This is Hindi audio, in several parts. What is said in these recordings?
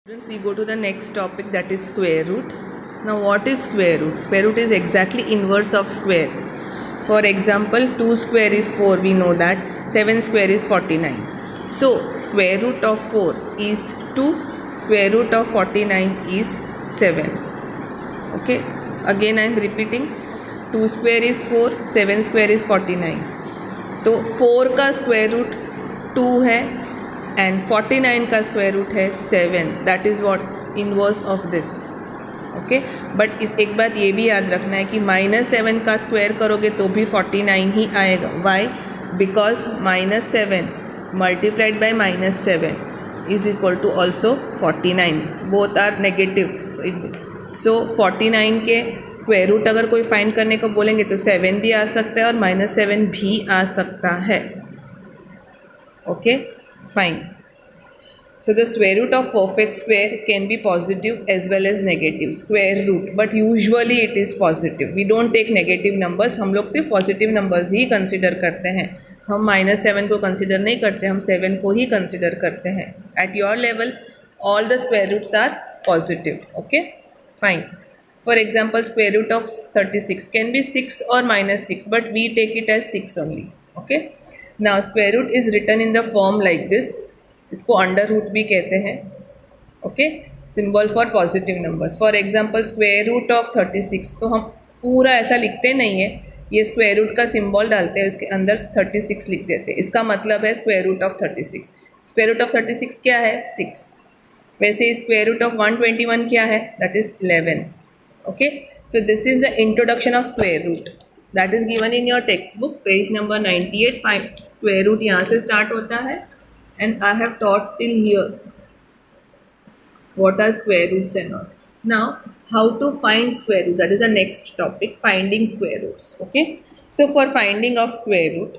Students, we go to the next topic, that is square root. Now what is square root? Square root is exactly inverse of square. For example, 2 square is 4, we know that. 7 square is 49. So square root of 4 is 2, square root of 49 is 7. Okay, again I am repeating, 2 square is 4, 7 square is 49. तो 4 का स्क्वायर रूट 2 है एंड 49 का स्क्वायर रूट है 7. That is what inverse of this. Okay, but एक बात ये भी याद रखना है कि -7 का स्क्वायर करोगे तो भी 49 ही आएगा. Why? Because -7 multiplied by -7 is equal to also 49. Both are negative. So 49 के स्क्वायर रूट अगर कोई फाइंड करने को बोलेंगे तो 7 भी आ सकता है और -7 भी आ सकता है. Okay, fine. So the square root of perfect square can be positive as well as negative square root, but usually it is positive. We don't take negative numbers. हम लोग सिर्फ positive numbers ही consider करते हैं. हम -7 को consider नहीं करते, हम 7 को ही consider करते हैं. At your level, all the square roots are positive. Okay, fine. For example, square root of 36 can be 6 or -6, but we take it as 6 only. Okay. Now square root is written in the form like this. इसको अंडर रूट भी कहते हैं. Okay, symbol for positive numbers. For example square root of 36, तो हम पूरा ऐसा लिखते नहीं है, ये स्क्वायर रूट का सिंबल डालते हैं, उसके अंदर 36 लिख देते हैं. इसका मतलब है square root of 36. Square root of 36 क्या है? 6. वैसे स्क्वायर रूट ऑफ 121 क्या है? That is 11. Okay, so this is the introduction of square root. That is given in your text book, page number 98. Square root यहाँ से स्टार्ट होता है. And I have taught till here what are square roots and all. Now, how to find square root? That is the next topic, finding square roots. Okay. So for finding of square root,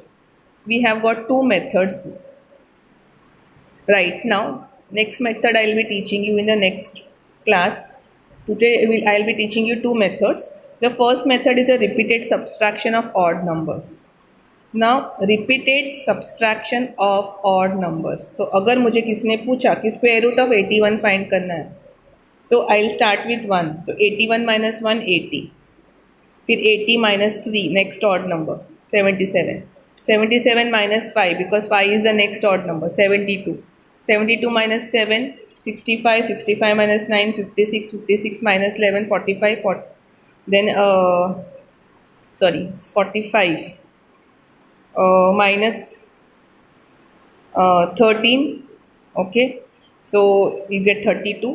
we have got two methods. Right now, next method I will be teaching you in the next class. Today I will be teaching you two methods. The first method is a repeated subtraction of odd numbers. Now repeated subtraction of odd numbers. तो अगर मुझे किसी ने पूछा कि स्क्वायर रूट ऑफ 81 फाइंड करना है, तो आई विल स्टार्ट विथ 1. तो 81 - 1 80, फिर 80 - 3 next odd number 77. 77 - 5 because 5 is the next odd number 72. 72 - 7 65. 65 - 9 56. 56 - 11 45. Then 45 minus 13. Okay, so you get 32.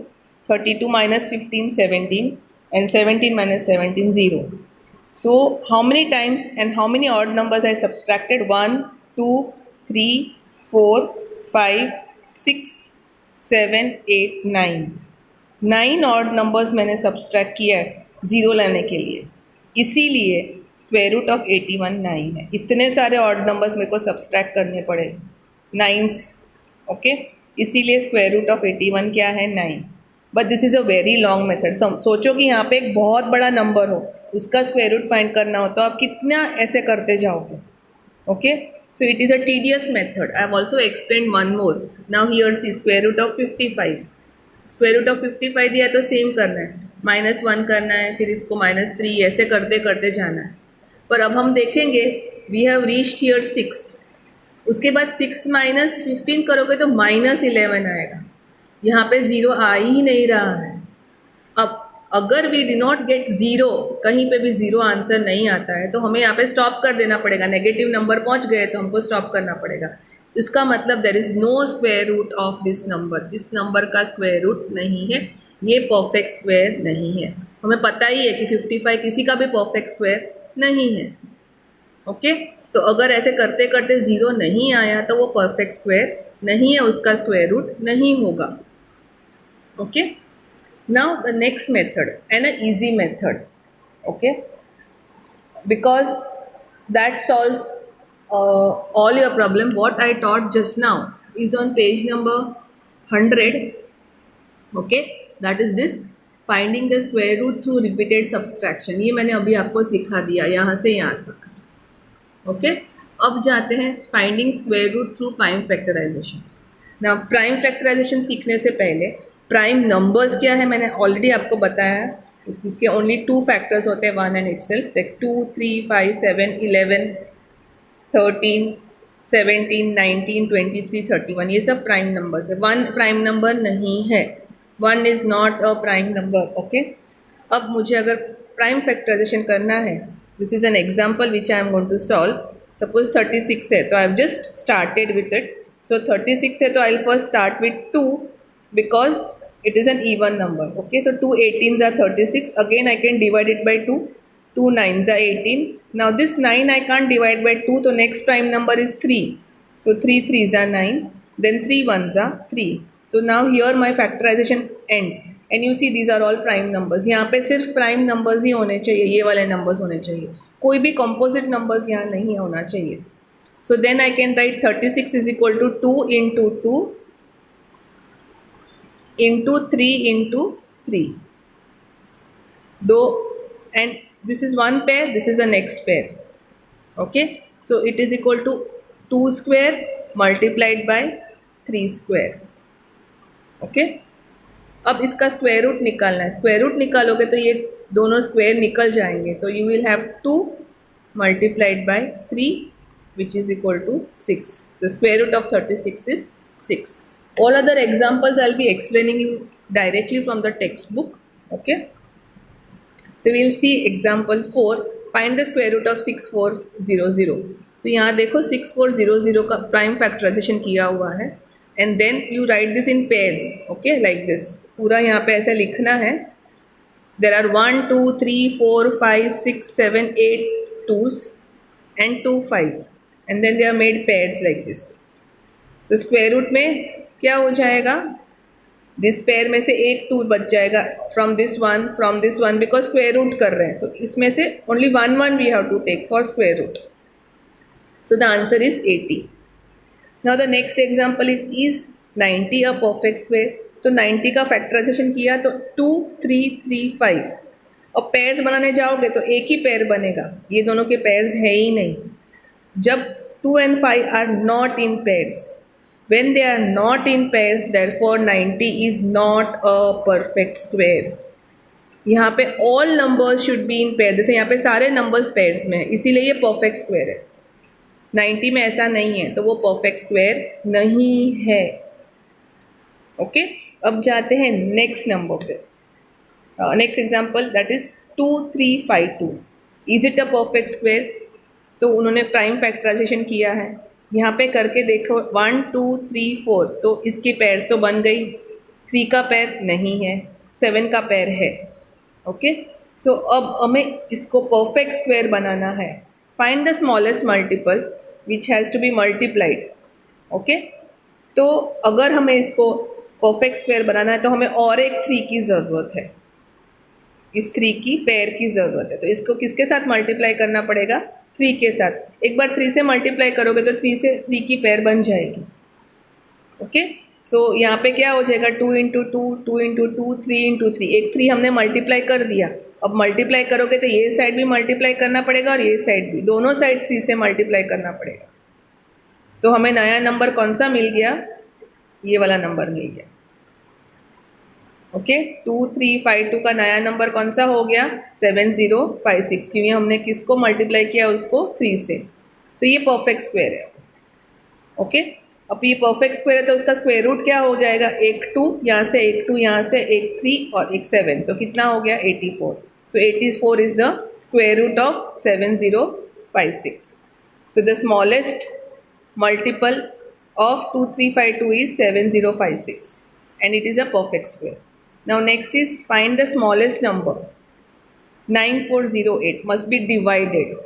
32 - 15 17, and 17 - 17 0. So how many times and how many odd numbers I subtracted? 1 2 3 4 5 6 7 8 9. 9 odd numbers मैंने सब्सट्रैक्ट किया है 0 लाने के लिए. इसीलिए स्क्वायर रूट ऑफ 81 9 है. इतने सारे ऑड नंबर्स मेरे को सब्सट्रैक्ट करने पड़े, 9s. ओके, इसीलिए स्क्वायर रूट ऑफ 81 क्या है? 9. But this is a very long method. सोचो कि यहाँ पे एक बहुत बड़ा नंबर हो, उसका स्क्वायर रूट फाइंड करना हो, तो आप कितना ऐसे करते जाओगे. Okay, so it is a tedious method. I have also explain one more. Now here see square root of 55. Square root of 55 दिया तो सेम करना है, -1 करना है, फिर इसको -3, ऐसे करते करते जाना है. पर अब हम देखेंगे, वी हैव रीच्ड हियर 6. उसके बाद 6 - 15 करोगे तो -11 आएगा. यहाँ पे 0 आ ही नहीं रहा है. अब अगर वी डू नॉट गेट 0, कहीं पे भी 0 आंसर नहीं आता है, तो हमें यहाँ पे स्टॉप कर देना पड़ेगा. नेगेटिव नंबर पहुँच गए तो हमको स्टॉप करना पड़ेगा. इसका मतलब there is no square root of this number. इस नंबर का स्क्वायर रूट नहीं है, ये परफेक्ट स्क्वायर नहीं है. हमें पता ही है कि 55 किसी का भी परफेक्ट स्क्वायर नहीं है. ओके, तो अगर ऐसे करते करते 0 नहीं आया तो वो परफेक्ट स्क्वायर नहीं है, उसका स्क्वायर रूट नहीं होगा. Okay, now the next method and a easy method. Okay, because that solves all your problem. What I taught just now is on page number 100. Okay, that is this finding the square root through repeated subtraction. ये मैंने अभी आपको सिखा दिया यहाँ से यहाँ तक. ओके, अब जाते हैं finding square root through prime factorization. ना प्राइम फैक्टराइजेशन सीखने से पहले प्राइम नंबर्स क्या है मैंने ऑलरेडी आपको बताया है, इसके ओनली 2 फैक्टर्स होते हैं, 1 एंड इटसेल्फ, 2 3 5 7 11 13 17 19 23 31, ये सब प्राइम नंबर्स है। 1 प्राइम नंबर नहीं है, 1 is not a prime number. Okay, अब मुझे अगर प्राइम फैक्टराइजेशन करना है, this is an example which I am going to solve. Suppose 36 है तो I have just started with इट। सो 36 है तो I will first start with 2 because it is an even number. Okay, so 2 18s are 36. Again I can divide it by 2. 2 9s are 18. Now this 9 I can't divide by 2, so next prime number is 3. So 3 3s are 9. Then 3 1s are 3. So now here my factorization ends. And you see these are all prime numbers. यहाँ पे सिर्फ prime numbers ही होने चाहिए, ये वाले numbers होने चाहिए, कोई भी composite numbers यहाँ नहीं होना चाहिए. So then I can write 36 is equal to 2 into 2 into 3 into 3. Though, and this is one pair, this is the next pair. Okay, so it is equal to 2 square multiplied by 3 square. Okay, अब इसका स्क्वायर रूट निकालना है। स्क्वायर रूट निकालोगे तो ये दोनों स्क्वायर निकल जाएंगे, तो you will have 2 multiplied by 3 which is equal to 6. The square root of 36 is 6. All other examples I'll be explaining you directly from the textbook. Okay, so we'll see example 4. Find the square root of 6400. तो यहाँ देखो 6400 का प्राइम फैक्टराइजेशन किया हुआ है, and then you write this in pairs. Okay, like this पूरा यहाँ पे ऐसे लिखना है. There are 1 2 3 4 5 6 7 8 2s and 2 5 and then they are made pairs like this. तो स्क्वायर रूट में क्या हो जाएगा, दिस पेयर में से एक 2 बच जाएगा from this one because square root कर रहे हैं, तो इसमें से only 1 1 we have to take for square root. So the answer is 80. Now the next example is 90 a perfect square. तो 90 का फैक्टराइजेशन किया तो 2 3 3 5. और पेयर्स बनाने जाओगे तो एक ही पेयर बनेगा, ये दोनों के पेयर्स है ही नहीं. जब 2 and 5 are not in pairs, when they are not in pairs, therefore 90 is not a perfect square. यहाँ पे all numbers should be in pair, जैसे यहाँ पे सारे numbers pairs में है, इसीलिए ये perfect square है. 90 में ऐसा नहीं है तो वो perfect square नहीं है. ओके, अब जाते हैं next number पे. Next example, that is 2 3 5 2. Is it a perfect square? तो उन्होंने प्राइम फैक्टराइजेशन किया है, यहाँ पे करके देखो 1 2 3 4, तो इसकी पेयर्स तो बन गई. 3 का पेयर नहीं है, 7 का पेयर है. ओके, सो अब हमें इसको परफेक्ट स्क्वायर बनाना है. Find the smallest multiple which has to be multiplied. Okay, तो अगर हमें इसको परफेक्ट स्क्वायर बनाना है तो हमें और एक 3 की ज़रूरत है, इस 3 की पेयर की ज़रूरत है. तो इसको किसके साथ मल्टीप्लाई करना पड़ेगा, 3 के साथ. एक बार 3 से मल्टीप्लाई करोगे तो 3 से 3 की पेयर बन जाएगी. ओके, सो यहाँ पे क्या हो जाएगा, 2 इंटू 2 2 इंटू 2 3 इंटू 3. एक 3 हमने मल्टीप्लाई कर दिया. अब मल्टीप्लाई करोगे तो ये साइड भी मल्टीप्लाई करना पड़ेगा और ये साइड भी, दोनों साइड 3 से मल्टीप्लाई करना पड़ेगा. तो हमें नया नंबर कौन सा मिल गया, ये वाला नंबर मिल गया. ओके, 2 3 5 2 का नया नंबर कौन सा हो गया, 7056, क्योंकि हमने किसको मल्टीप्लाई किया, उसको 3 से. सो ये परफेक्ट स्क्वायर है. ओके, अब ये परफेक्ट स्क्वायर है तो उसका स्क्वायर रूट क्या हो जाएगा, एक 2 यहाँ से, एक 2 यहाँ से, एक 3 और एक 7, तो कितना हो गया 84. So 84 is the square root of 7056. So the smallest multiple of 2352 is 7056 and it is a perfect square. Now next is find the smallest number. 9408 must be divided.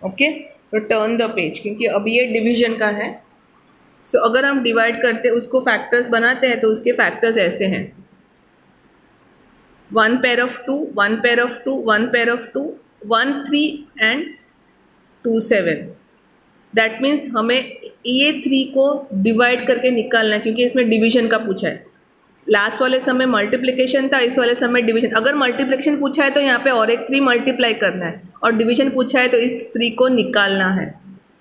Okay, तो टर्न द पेज, क्योंकि अब ये डिवीजन का है. सो अगर हम डिवाइड करते उसको फैक्टर्स बनाते हैं तो उसके फैक्टर्स ऐसे हैं, 1 pair of 2 1 pair of 2 1 pair of 2 1 3 and 2 7. That means हमें ये 3 को डिवाइड करके निकालना है, क्योंकि इसमें डिवीजन का पूछा है. लास्ट वाले समय मल्टीप्लिकेशन था, इस वाले समय डिवीजन. अगर मल्टीप्लिकेशन पूछा है तो यहाँ पे और एक 3 मल्टीप्लाई करना है, और डिवीजन पूछा है तो इस 3 को निकालना है.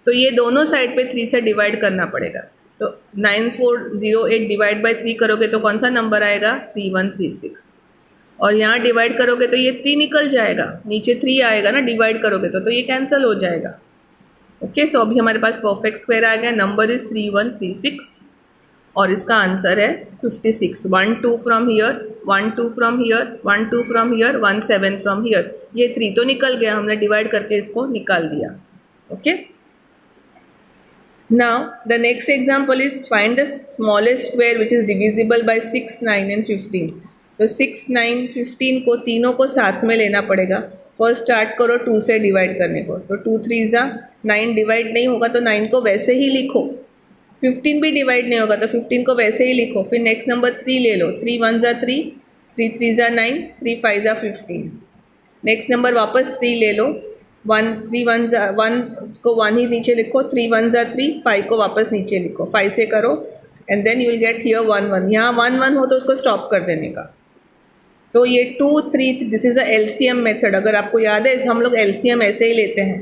तो ये दोनों साइड पे 3 से डिवाइड करना पड़ेगा. तो तो 9408 डिवाइड बाई 3 करोगे तो कौन सा नंबर आएगा? 3136। और यहाँ डिवाइड करोगे तो ये 3 निकल जाएगा, नीचे 3 आएगा ना डिवाइड करोगे तो ये कैंसिल हो जाएगा। ओके, सो अभी हमारे पास परफेक्ट स्क्वायर आ गया। नंबर इज 3136 और इसका आंसर है 56। 1 2 from here, 1 2 from here, 1 2 from here, 1 7 from here. ये 3 तो निकल गया, हमने डिवाइड करके इसको निकाल दिया। Okay, now the next example is find the smallest square which is divisible by 6 9 and 15। तो 6 9 15 को तीनों को साथ में लेना पड़ेगा। फर्स्ट स्टार्ट करो 2 से डिवाइड करने को, तो 2 3 जा 9 डिवाइड नहीं होगा तो 9 को वैसे ही लिखो। 15 भी डिवाइड नहीं होगा तो 15 को वैसे ही लिखो। फिर नेक्स्ट नंबर 3 ले लो, 3 1 जा 3, 3 3 जा 9, 3 5 जा 15। नेक्स्ट नंबर वापस 3 ले लो, 1 3 1 जा 1 को 1 ही नीचे लिखो, 3 1 जा 3, 5 को वापस नीचे लिखो, 5 से करो and then you will get here 1 1। यहाँ 1 1 हो तो उसको स्टॉप कर देने का। तो ये 2 3, this is the LCM method. अगर आपको याद है हम लोग एलसीएम ऐसे ही लेते हैं।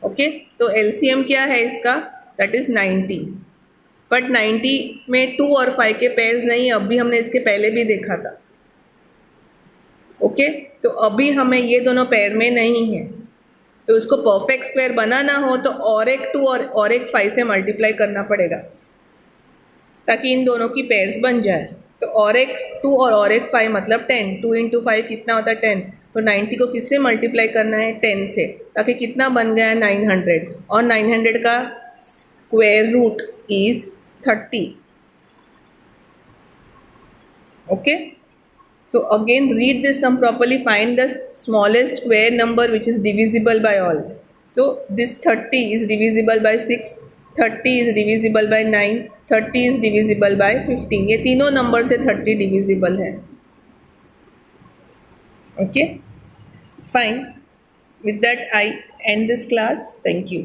ओके, तो एलसीएम क्या है इसका? That is 90। बट 90 में 2 और 5 के पेयर्स नहीं, अभी हमने इसके पहले भी देखा था। ओके, तो अभी हमें ये दोनों पेयर में नहीं है, तो उसको परफेक्ट स्क्वायर बनाना हो तो और एक 2 और एक 5 से मल्टीप्लाई करना पड़ेगा ताकि इन दोनों की पेयर्स बन जाए। तो और एक 2 और एक 5 मतलब 10। 2 इंटू 5 कितना होता है? 10। तो 90 को किससे मल्टीप्लाई करना है? 10 से, ताकि कितना बन गया है? 900। और 900 का square root is 30। Okay, so again read this sum properly, find the smallest square number which is divisible by all. So this 30 is divisible by 6, 30 is divisible by 9, 30 is divisible by 15। ये तीनों नंबर से 30 divisible है। Okay, fine, with that I end this class. Thank you.